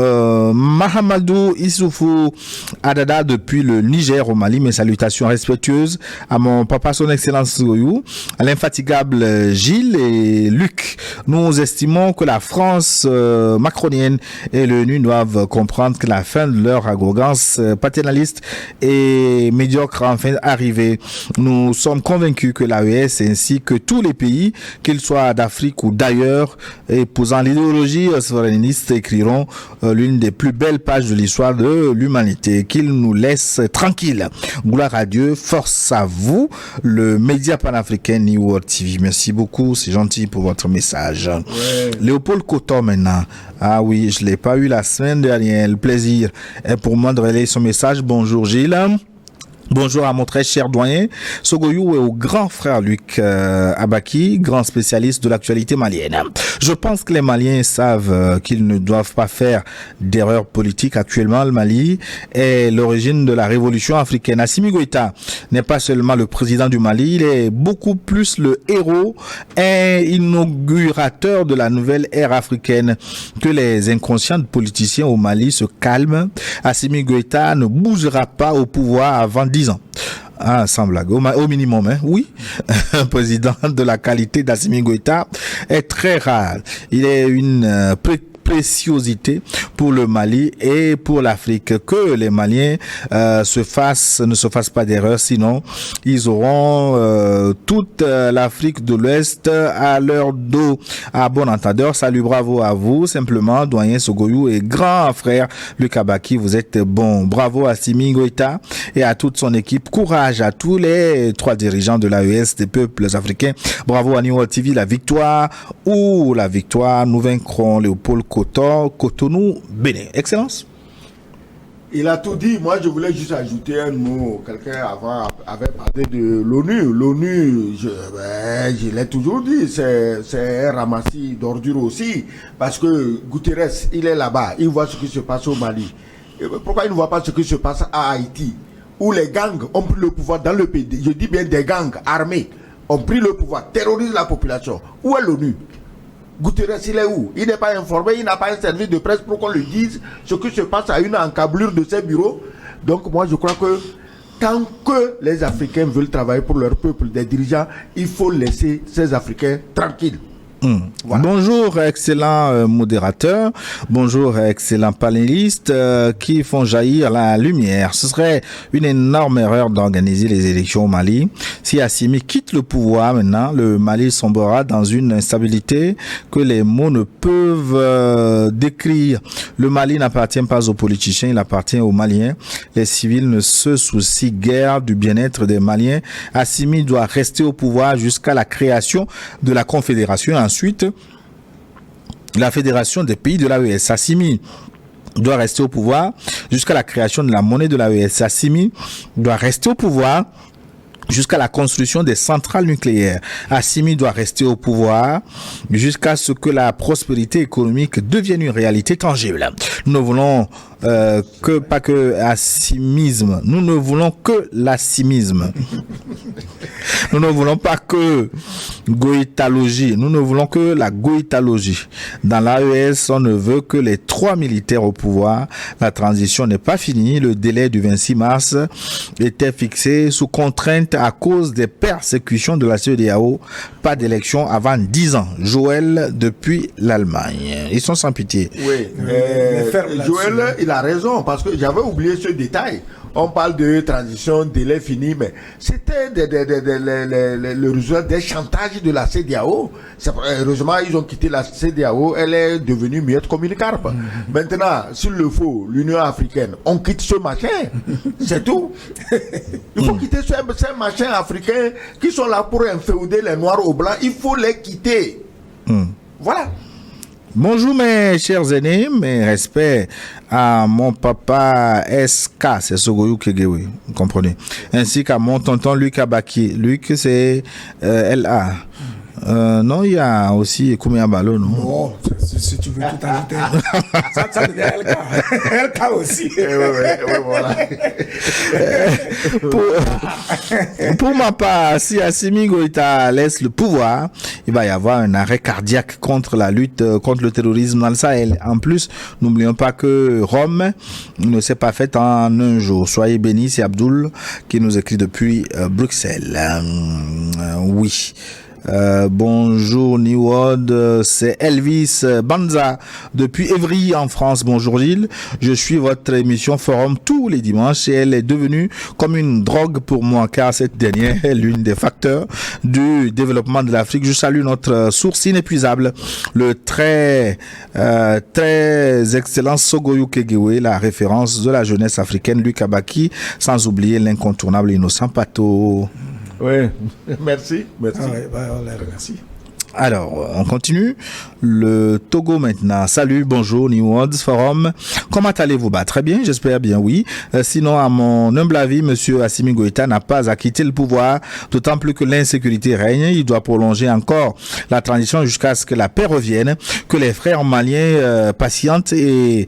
Mahamadou Issoufou Adada depuis le Niger au Mali. Mes salutations respectueuses à mon papa, son excellence Sogoyou, à l'infatigable Gilles et Luc. Nous estimons que la France macronienne et l'ONU doivent comprendre que la fin de leur arrogance paternaliste et médiocre enfin arrivée. Nous sommes convaincus que l'AES ainsi que tous les pays pays, qu'ils soient d'Afrique ou d'ailleurs, épousant l'idéologie souverainiste, écriront l'une des plus belles pages de l'histoire de l'humanité. Qu'ils nous laissent tranquilles. Gloire à Dieu, force à vous, le média panafricain New World TV. Merci beaucoup, c'est gentil pour votre message. Ouais. Léopold Coton maintenant. Ah oui, je l'ai pas eu la semaine dernière. Le plaisir est pour moi de relayer son message. Bonjour Gilles. Bonjour à mon très cher doyen Sogoyou et au grand frère Luc Abaki, grand spécialiste de l'actualité malienne. Je pense que les Maliens savent qu'ils ne doivent pas faire d'erreurs politiques. Actuellement, le Mali est l'origine de la révolution africaine. Assimi Goïta n'est pas seulement le président du Mali, il est beaucoup plus le héros et inaugurateur de la nouvelle ère africaine. Que les inconscients politiciens au Mali se calment. Assimi Goïta ne bougera pas au pouvoir avant 10 ans. Ah, sans blague, au minimum, hein. Oui. Un président de la qualité d'Assimi Goïta est très rare. Il est une préciosité pour le Mali et pour l'Afrique. Que les Maliens ne se fassent pas d'erreur, sinon ils auront toute l'Afrique de l'Ouest à leur dos. À bon entendeur, salut, bravo à vous, simplement, doyen Sogoyou et grand frère Luc Abaki, vous êtes bon. Bravo à Assimi Goïta et à toute son équipe. Courage à tous les 3 dirigeants de l'AES des peuples africains. Bravo à New World TV, la victoire, nous vaincrons Léopold Cotonou, Bénin. Excellence. Il a tout dit. Moi, je voulais juste ajouter un mot. Quelqu'un avant avait parlé de l'ONU. L'ONU, je l'ai toujours dit, c'est un ramassis d'ordures aussi. Parce que Guterres, il est là-bas. Il voit ce qui se passe au Mali. Et pourquoi il ne voit pas ce qui se passe à Haïti, où les gangs ont pris le pouvoir dans le pays. Je dis bien des gangs armés ont pris le pouvoir, terrorisent la population. Où est l'ONU? Guterres, il est où? Il n'est pas informé, il n'a pas un service de presse pour qu'on lui dise ce qui se passe à une encablure de ses bureaux. Donc moi je crois que tant que les Africains veulent travailler pour leur peuple, des dirigeants, il faut laisser ces Africains tranquilles. Voilà. Bonjour excellent modérateur, bonjour excellent panéliste qui font jaillir la lumière. Ce serait une énorme erreur d'organiser les élections au Mali. Si Assimi quitte le pouvoir maintenant, le Mali sombrera dans une instabilité que les mots ne peuvent décrire. Le Mali n'appartient pas aux politiciens, il appartient aux Maliens. Les civils ne se soucient guère du bien-être des Maliens. Assimi doit rester au pouvoir jusqu'à la création de la Confédération. Ensuite, la Fédération des pays de l'AES. Assimi doit rester au pouvoir jusqu'à la création de la monnaie de l'AES. Assimi doit rester au pouvoir jusqu'à la construction des centrales nucléaires. Assimi doit rester au pouvoir jusqu'à ce que la prospérité économique devienne une réalité tangible. Nous ne voulons pas que assimisme. Nous ne voulons que l'assimisme. Nous ne voulons pas que goïtalogie. Nous ne voulons que la goïtalogie. Dans l'AES, on ne veut que les 3 militaires au pouvoir. La transition n'est pas finie. Le délai du 26 mars était fixé sous contrainte à cause des persécutions de la CEDEAO. Pas d'élection avant 10 ans. Joël depuis l'Allemagne. Ils sont sans pitié. Oui. Joël, il a raison, parce que j'avais oublié ce détail. On parle de transition, délai fini, mais c'était le résultat des chantages de la CEDEAO. Heureusement, ils ont quitté la CEDEAO, elle est devenue muette comme une carpe. Maintenant, s'il le faut, l'Union africaine, on quitte ce machin, c'est tout. Il faut quitter ces machins africains qui sont là pour inféoder les noirs aux blancs, il faut les quitter. Voilà. Bonjour mes chers aînés, mes respects à mon papa SK, c'est Sogoyou Kegewe, vous comprenez, ainsi qu'à mon tonton Luc Abaki. Luc, c'est LA. Non, il y a aussi Koumia Balo, non? Oh, si tu veux tout ajouter. ça devient LK. LK aussi. Voilà. Pour ma part, si Assimi Goïta laisse le pouvoir, il va y avoir un arrêt cardiaque contre la lutte contre le terrorisme dans le Sahel. En plus, n'oublions pas que Rome ne s'est pas faite en un jour. Soyez bénis, c'est Abdoul qui nous écrit depuis Bruxelles. Oui. Bonjour New World, c'est Elvis Banza depuis Évry en France. Bonjour Gilles, je suis votre émission Forum tous les dimanches et elle est devenue comme une drogue pour moi car cette dernière est l'une des facteurs du développement de l'Afrique. Je salue notre source inépuisable, le très excellent Sogoyou Kegewe, la référence de la jeunesse africaine, Luc Abaki, sans oublier l'incontournable Innocent Pato. Oui, merci. Ah ouais, on les remercie. Alors, on continue. Le Togo maintenant. Salut, bonjour, New World Forum. Comment allez-vous? Très bien, j'espère bien, oui. Sinon, à mon humble avis, Monsieur Assimi Goïta n'a pas à quitter le pouvoir, d'autant plus que l'insécurité règne. Il doit prolonger encore la transition jusqu'à ce que la paix revienne, que les frères maliens patientent et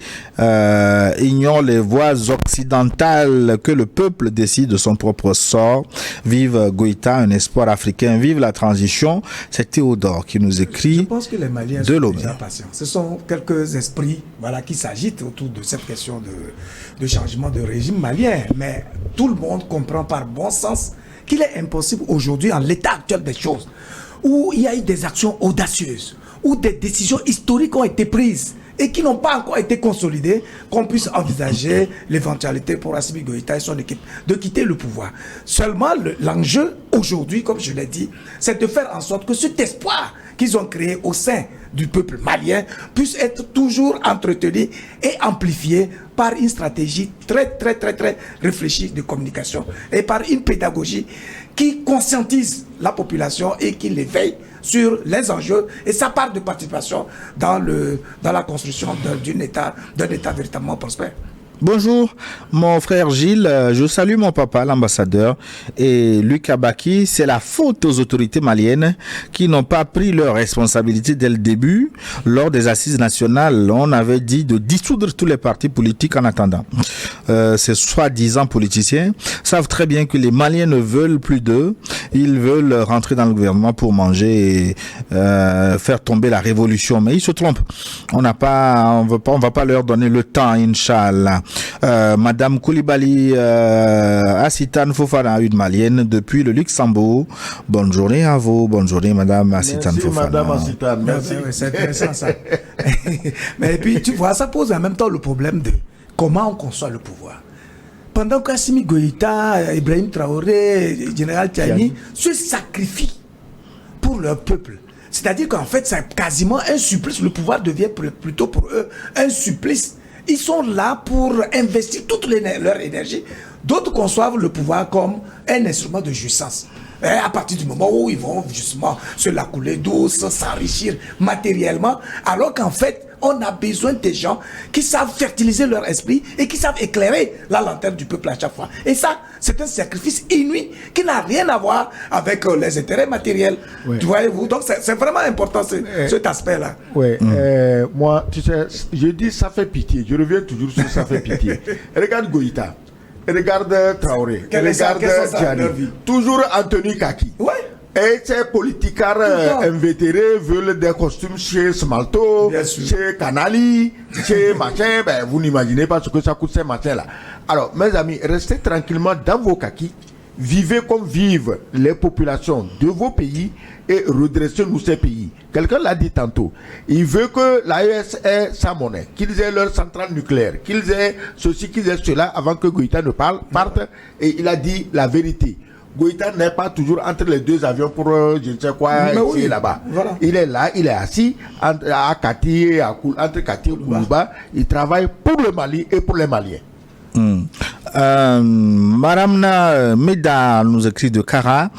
ignorent les voies occidentales, que le peuple décide de son propre sort. Vive Goïta, un espoir africain. Vive la transition. C'est Théodore qui nous écrit. Je pense que les Maliens sont déjà patients. Ce sont quelques esprits qui s'agitent autour de cette question de changement de régime malien. Mais tout le monde comprend par bon sens qu'il est impossible aujourd'hui, en l'état actuel des choses, où il y a eu des actions audacieuses, où des décisions historiques ont été prises et qui n'ont pas encore été consolidées, qu'on puisse envisager l'éventualité pour Assimi Goïta et son équipe de quitter le pouvoir. Seulement, l'enjeu aujourd'hui, comme je l'ai dit, c'est de faire en sorte que cet espoir qu'ils ont créé au sein du peuple malien puisse être toujours entretenu et amplifié par une stratégie très réfléchie de communication et par une pédagogie qui conscientise la population et qui l'éveille sur les enjeux et sa part de participation dans la construction d'un État véritablement prospère. Bonjour, mon frère Gilles, je salue mon papa, l'ambassadeur, et Luc Abaki. C'est la faute aux autorités maliennes qui n'ont pas pris leurs responsabilités dès le début. Lors des assises nationales, on avait dit de dissoudre tous les partis politiques en attendant. Ces soi-disant politiciens savent très bien que les Maliens ne veulent plus d'eux. Ils veulent rentrer dans le gouvernement pour manger et faire tomber la révolution. Mais ils se trompent. On va pas leur donner le temps, Inch'Allah. Madame Koulibaly Assitane Fofana, une malienne depuis le Luxembourg. Bonne journée à vous. Bonne journée, Madame Assitane Fofana. Madame Assitane, merci. C'est intéressant ça. Mais puis tu vois, ça pose en même temps le problème de comment on conçoit le pouvoir. Pendant qu'Assimi Goïta, Ibrahim Traoré, Général Tiani se sacrifient pour leur peuple. C'est-à-dire qu'en fait, c'est quasiment un supplice. Le pouvoir devient plutôt pour eux un supplice. Ils sont là pour investir toute leur énergie. D'autres conçoivent le pouvoir comme un instrument de jouissance. Et à partir du moment où ils vont justement se la couler douce, s'enrichir matériellement, alors qu'en fait, on a besoin des gens qui savent fertiliser leur esprit et qui savent éclairer la lanterne du peuple à chaque fois. Et ça, c'est un sacrifice inouï qui n'a rien à voir avec les intérêts matériels. Oui. Voyez-vous, donc c'est vraiment important cet aspect-là. Oui, moi, tu sais, je dis ça fait pitié. Je reviens toujours sur ça fait pitié. Regarde Goïta. Regarde Traoré, regarde Tiani, toujours en tenue kaki. Ouais. Et ces politicards invétérés veulent des costumes chez Smalto, chez Canali, chez machin. Ben, vous n'imaginez pas ce que ça coûte ces machins-là. Alors, mes amis, restez tranquillement dans vos kakis, vivez comme vivent les populations de vos pays et redressez-nous ces pays. Quelqu'un l'a dit tantôt. Il veut que l'AES ait sa monnaie, qu'ils aient leur centrale nucléaire, qu'ils aient ceci, qu'ils aient cela avant que Goïta ne parte. Et il a dit la vérité. Goïta n'est pas toujours entre les deux avions pour je ne sais quoi, ici et là-bas. Voilà. Il est là, il est assis à Kati, entre Kati et Koulouba. Il travaille pour le Mali et pour les Maliens. Madame Meda nous écrit de Kara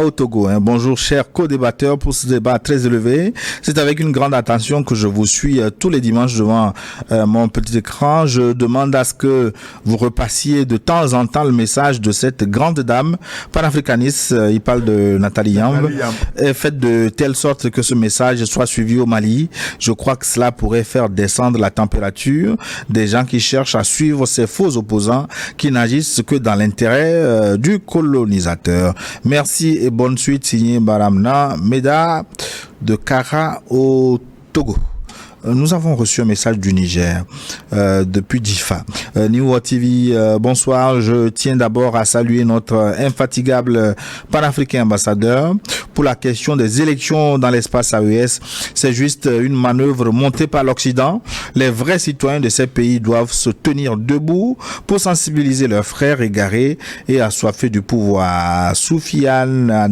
au Togo. Bonjour chers co-débatteurs pour ce débat très élevé. C'est avec une grande attention que je vous suis tous les dimanches devant mon petit écran. Je demande à ce que vous repassiez de temps en temps le message de cette grande dame panafricaniste, il parle de Nathalie Yamb, et faites de telle sorte que ce message soit suivi au Mali. Je crois que cela pourrait faire descendre la température des gens qui cherchent à suivre ces faux opposants qui n'agissent que dans l'intérêt du colonisateur. Merci et bonne suite, signé Baramna Meda de Kara au Togo. Nous avons reçu un message du Niger depuis Difa. New World TV, bonsoir. Je tiens d'abord à saluer notre infatigable panafricain ambassadeur. Pour la question des élections dans l'espace AES, c'est juste une manœuvre montée par l'Occident. Les vrais citoyens de ces pays doivent se tenir debout pour sensibiliser leurs frères égarés et assoiffés du pouvoir. Soufiane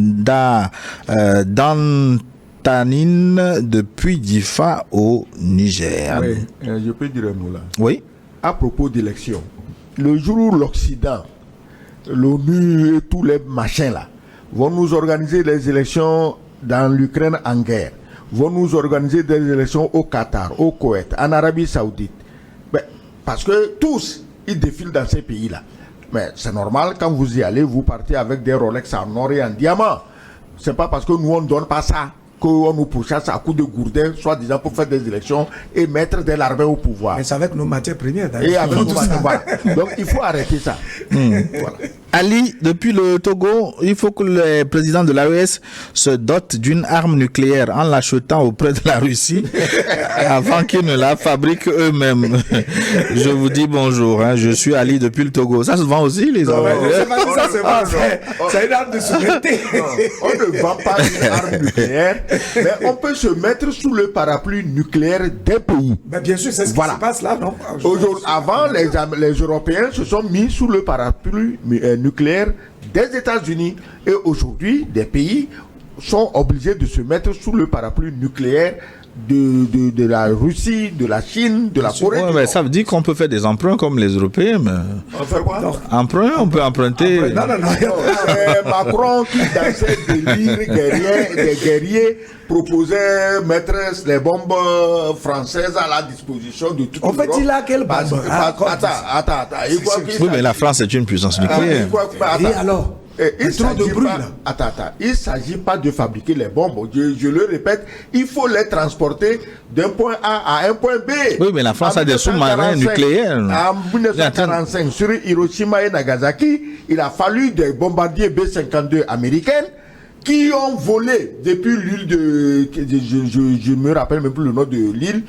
Tanine depuis Difa au Niger. Oui, je peux dire un mot là. Oui. À propos d'élections, le jour où l'Occident, l'ONU et tous les machins là, vont nous organiser des élections dans l'Ukraine en guerre, vont nous organiser des élections au Qatar, au Koweït, en Arabie Saoudite. Mais, parce que tous, ils défilent dans ces pays-là. Mais c'est normal, quand vous y allez, vous partez avec des Rolex en or et en diamant. C'est pas parce que nous, on ne donne pas ça qu'on nous pourchasse à coups de gourdin, soi-disant pour faire des élections et mettre de l'armée au pouvoir. Mais c'est avec nos matières premières, d'ailleurs. Et avec nos matières premières. Donc, il faut arrêter ça. Voilà. Ali, depuis le Togo, il faut que le président de l'AES se dote d'une arme nucléaire en l'achetant auprès de la Russie avant qu'ils ne la fabriquent eux-mêmes. Je vous dis bonjour, hein, je suis Ali depuis le Togo. Ça se vend aussi, les armes? C'est une arme de souveraineté. On ne vend pas une arme nucléaire, mais on peut se mettre sous le parapluie nucléaire des pays. Mais bien sûr, c'est ce qui se passe là, non? Avant, les Européens se sont mis sous le parapluie nucléaire des États-Unis. Et aujourd'hui, des pays sont obligés de se mettre sous le parapluie nucléaire de la Russie, de la Chine, de la Corée. Ouais, mais ça veut dire qu'on peut faire des emprunts comme les Européens. Mais... On fait quoi? Emprunt, on peut emprunter. Non. Macron, qui dans ses délires des guerriers, proposait mettre les bombes françaises à la disposition de toute l'Europe. En fait, il a quelle bombe? Attends. Oui, mais la France est une puissance nucléaire. Et alors? Il ne s'agit pas de fabriquer les bombes. Je le répète, il faut les transporter d'un point A à un point B. Oui, mais la France a des sous-marins nucléaires. En 1945, sur Hiroshima et Nagasaki, il a fallu des bombardiers B-52 américains qui ont volé depuis l'île de... Je me rappelle même plus le nom de l'île,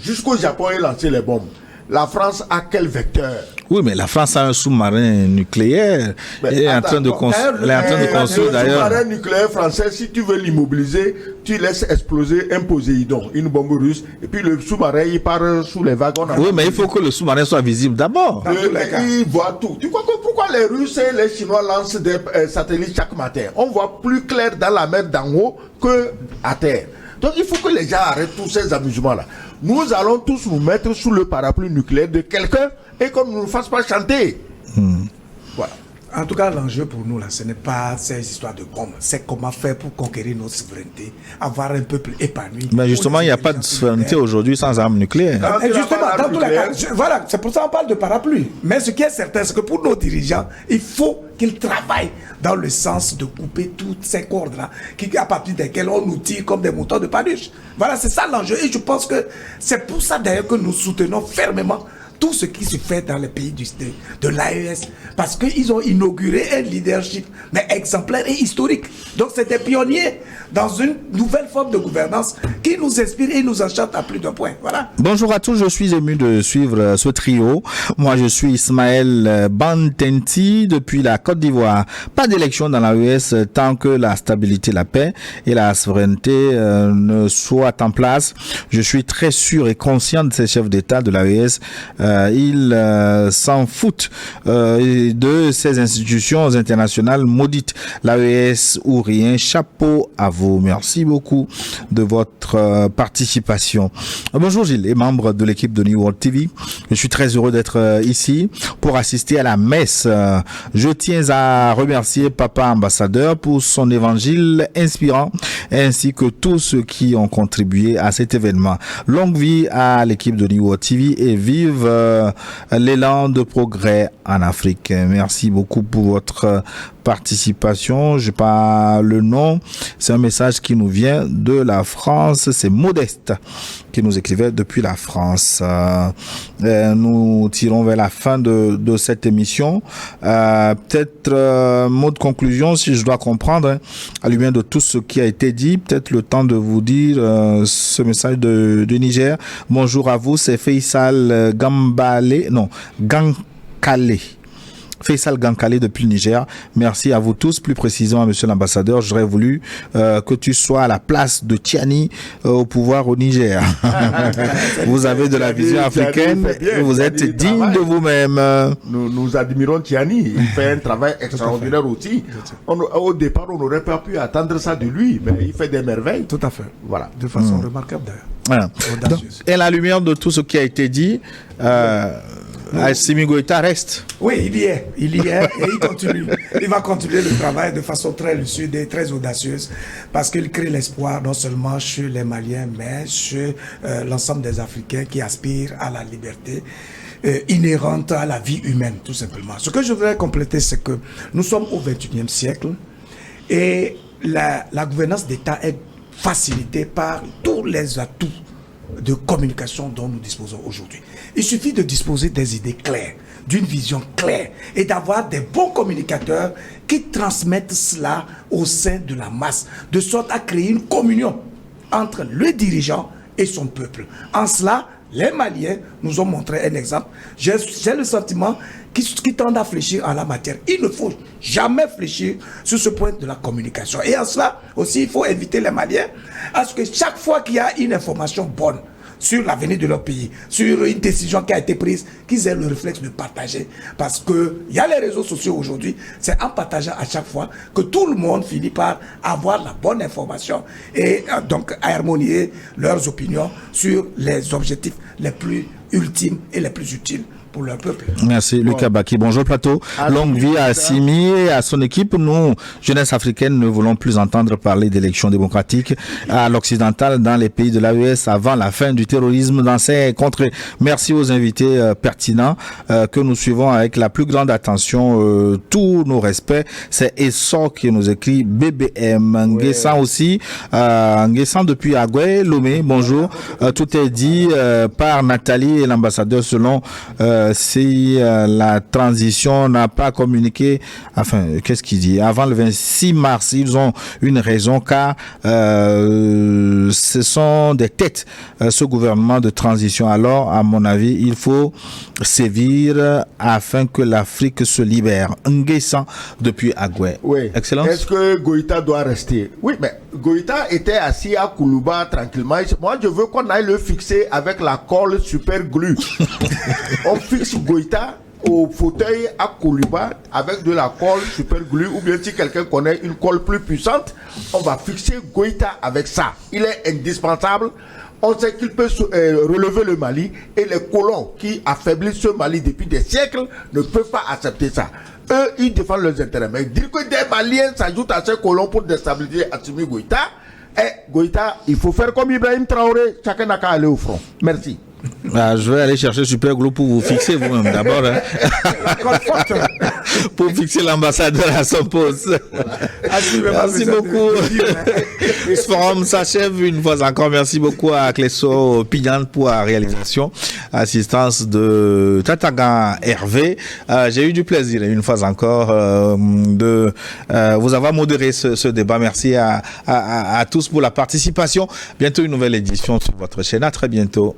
jusqu'au Japon et lancé les bombes. La France a quel vecteur? Oui, mais la France a un sous-marin nucléaire. Elle est en train de construire d'ailleurs. Le sous-marin nucléaire français, si tu veux l'immobiliser, tu laisses exploser un Poséidon, une bombe russe, et puis le sous-marin, il part sous les wagons. Oui, mais il faut que le sous-marin soit visible d'abord. Il voit tout. Tu crois que pourquoi les Russes et les Chinois lancent des satellites chaque matin? On voit plus clair dans la mer d'en haut qu'à terre. Donc il faut que les gens arrêtent tous ces amusements-là. Nous allons tous nous mettre sous le parapluie nucléaire de quelqu'un et qu'on ne nous fasse pas chanter. Voilà. En tout cas, l'enjeu pour nous, là, ce n'est pas ces histoires de bombes. C'est comment faire pour conquérir notre souveraineté, avoir un peuple épanoui. Mais justement, il n'y a pas de souveraineté aujourd'hui sans armes nucléaires. Et justement, dans tous les cas, voilà, c'est pour ça qu'on parle de parapluie. Mais ce qui est certain, c'est que pour nos dirigeants, il faut qu'ils travaillent dans le sens de couper toutes ces cordes-là, à partir desquelles on nous tire comme des moutons de Paduche. Voilà, c'est ça l'enjeu. Et je pense que c'est pour ça d'ailleurs que nous soutenons fermement tout ce qui se fait dans les pays de l'AES, parce qu'ils ont inauguré un leadership, mais exemplaire et historique. Donc c'est des pionniers dans une nouvelle forme de gouvernance qui nous inspire et nous enchante à plus d'un point. Voilà. Bonjour à tous, je suis ému de suivre ce trio. Moi, je suis Ismaël Bantenti depuis la Côte d'Ivoire. Pas d'élection dans l'AES tant que la stabilité, la paix et la souveraineté ne soient en place. Je suis très sûr et conscient de ces chefs d'État de l'AES. Ils s'en foutent de ces institutions internationales maudites. L'AES ou rien. Chapeau à vous. Merci beaucoup de votre participation. Bonjour Gilles et membre de l'équipe de New World TV. Je suis très heureux d'être ici pour assister à la messe. Je tiens à remercier Papa Ambassadeur pour son évangile inspirant ainsi que tous ceux qui ont contribué à cet événement. Longue vie à l'équipe de New World TV et vive l'élan de progrès en Afrique. Merci beaucoup pour votre participation. Je n'ai pas le nom. C'est un message qui nous vient de la France. C'est Modeste qui nous écrivait depuis la France. Nous tirons vers la fin de cette émission. Peut-être mot de conclusion, si je dois comprendre, à la lumière de tout ce qui a été dit, peut-être le temps de vous dire ce message du Niger. Bonjour à vous, c'est Faisal Gankale. Faisal Gankale depuis le Niger. Merci à vous tous. Plus précisément, monsieur l'ambassadeur, j'aurais voulu que tu sois à la place de Tiani au pouvoir au Niger. Vous avez de la vision africaine. Vous êtes digne de vous-même. Nous admirons Tiani. Il fait un travail extraordinaire aussi. Au départ, on n'aurait pas pu attendre ça de lui, mais il fait des merveilles. Tout à fait. Voilà. De façon remarquable d'ailleurs. Voilà. Et à la lumière de tout ce qui a été dit, Assimi Goïta reste. Oui, il y est et il continue. Il va continuer le travail de façon très lucide et très audacieuse parce qu'il crée l'espoir non seulement chez les Maliens mais chez l'ensemble des Africains qui aspirent à la liberté inhérente à la vie humaine, tout simplement. Ce que je voudrais compléter, c'est que nous sommes au XXIe siècle et la gouvernance d'État est facilitée par tous les atouts de communication dont nous disposons aujourd'hui. Il suffit de disposer des idées claires, d'une vision claire et d'avoir des bons communicateurs qui transmettent cela au sein de la masse, de sorte à créer une communion entre le dirigeant et son peuple. En cela, les Maliens nous ont montré un exemple. J'ai le sentiment qu'ils tendent à fléchir en la matière. Il ne faut jamais fléchir sur ce point de la communication. Et en cela aussi, il faut inviter les Maliens à ce que chaque fois qu'il y a une information bonne sur l'avenir de leur pays, sur une décision qui a été prise, qu'ils aient le réflexe de partager. Parce qu'il y a les réseaux sociaux aujourd'hui, c'est en partageant à chaque fois que tout le monde finit par avoir la bonne information et donc à harmonier leurs opinions sur les objectifs les plus ultimes et les plus utiles pour leur peuple. Merci Lucas Baki. Bonjour plateau. Longue vie à Assimi et à son équipe. Nous, jeunesse africaine, ne voulons plus entendre parler d'élections démocratiques à l'occidental dans les pays de l'AES avant la fin du terrorisme dans ces contrées. Merci aux invités pertinents que nous suivons avec la plus grande attention. Tous nos respects. C'est Essor qui nous écrit BBM. Nguessan aussi. Nguessan depuis Agoué, Lomé. Bonjour. Tout est dit par Nathalie et l'ambassadeur selon si la transition n'a pas communiqué, enfin, qu'est-ce qu'il dit? Avant le 26 mars, ils ont une raison car ce sont des têtes, ce gouvernement de transition. Alors, à mon avis, il faut sévir afin que l'Afrique se libère. Nguessan depuis Agoué. Oui. Excellence. Est-ce que Goïta doit rester? Oui, mais Goïta était assis à Koulouba tranquillement. Moi, je veux qu'on aille le fixer avec la colle super glue. On fixe Goïta au fauteuil à Koulouba avec de la colle super glue, ou bien si quelqu'un connaît une colle plus puissante, on va fixer Goïta avec ça. Il est indispensable. On sait qu'il peut relever le Mali et les colons qui affaiblissent ce Mali depuis des siècles ne peuvent pas accepter ça. Eux, ils défendent leurs intérêts. Mais dire que des Maliens s'ajoutent à ces colons pour déstabiliser Assimi Goïta, Goïta, il faut faire comme Ibrahim Traoré, chacun n'a qu'à aller au front. Merci. Je vais aller chercher Super Glue pour vous fixer vous-même d'abord. Hein. Pour fixer l'ambassadeur à son poste. Merci beaucoup. Ce forum s'achève une fois encore. Merci beaucoup à Cléso Pignan pour la réalisation. Assistance de Tatagan Hervé. J'ai eu du plaisir une fois encore de vous avoir modéré ce débat. Merci à tous pour la participation. Bientôt une nouvelle édition sur votre chaîne. À très bientôt.